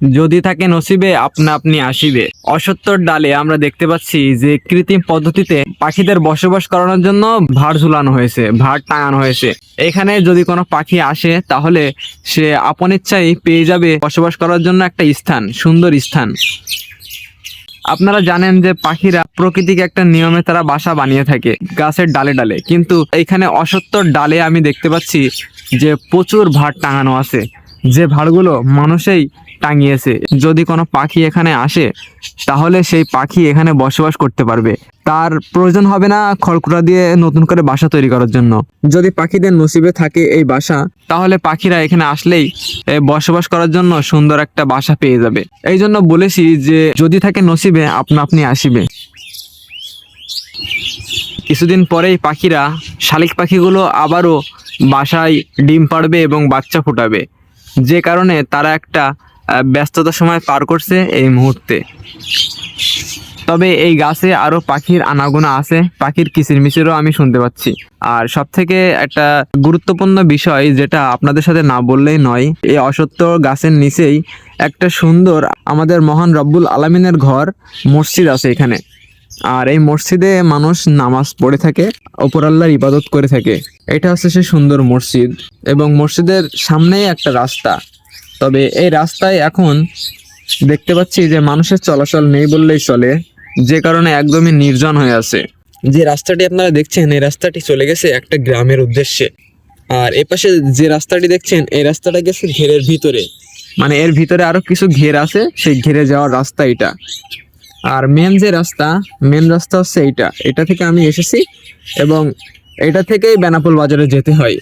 যদি থাকে নসিবে আপনা আপনি আসিবে। অসত্যর ডালে আমরা দেখতে পাচ্ছি যে কৃত্রিম পদ্ধতিতে পাখিদের বসবাস করানোর জন্য ভাড় ঝুলানো হয়েছে, ভাড় টাঙানো হয়েছে। এখানে যদি কোনো পাখি আসে তাহলে সে আপন ইচ্ছাই পেয়ে যাবে বসবাস করার জন্য একটা স্থান, সুন্দর স্থান। আপনারা জানেন যে পাখিরা প্রকৃতিক একটা নিয়মে তারা বাসা বানিয়ে থাকে গাছের ডালে ডালে, কিন্তু এখানে অসত্যর ডালে আমি দেখতে পাচ্ছি যে প্রচুর ভাড় টাঙানো আছে, যে ভাড়গুলো মানুষেই টাঙিয়েছে। যদি কোনো পাখি এখানে আসে তাহলে সেই পাখি এখানে বসবাস করতে পারবে, তার প্রয়োজন হবে না খড়কুটা দিয়ে নতুন করে বাসা তৈরি করার জন্য। যদি পাখিদের নসিবে থাকে এই বাসা, তাহলে পাখিরা এখানে আসলেই বসবাস করার জন্য সুন্দর একটা বাসা পেয়ে যাবে। এই জন্য বলেছি যে যদি থাকে নসিবে আপনা আপনি আসিবে। কিছুদিন পরেই পাখিরা, শালিক পাখিগুলো আবারও বাসায় ডিম পাড়বে এবং বাচ্চা ফোটাবে, যে কারণে তারা একটা ব্যস্ততার সময় পার করছে এই মুহূর্তে। তবে এই গাছে আরো পাখির আনাগোনা আছে, পাখির কিচিরমিচিরও আমি শুনতে পাচ্ছি। আর সব থেকে একটা গুরুত্বপূর্ণ বিষয় যেটা আপনাদের সাথে না বললেই নয়, এই অসত্য গাছের নিচেই একটা সুন্দর আমাদের মহান রব্বুল আলামিনের ঘর, মসজিদ আছে এখানে। আর এই মসজিদে মানুষ নামাজ পড়ে থাকে, ওপর আল্লাহর ইবাদত করে থাকে। এটা হচ্ছে সে সুন্দর মসজিদ, এবং মসজিদের সামনেই একটা রাস্তা। তবে এই রাস্তায় এখন দেখতে পাচ্ছি যে মানুষের চলাচল নেই বললেই চলে, যে কারণে একদমই নির্জন হয়ে আছে। যে রাস্তাটি আপনারা দেখছেন এই রাস্তাটি চলে গেছে একটা গ্রামের উদ্দেশ্যে। আর এপাশে যে রাস্তাটি দেখছেন এই রাস্তাটা গেছে ঘেরের ভিতরে, মানে এর ভিতরে আরো কিছু ঘের আছে, সেই ঘেরে যাওয়ার রাস্তা এটা। আর মেন রাস্তা হচ্ছে এইটা, এটা থেকে আমি এসেছি এবং এটা থেকেই বেনাপোল বাজারে যেতে হয়।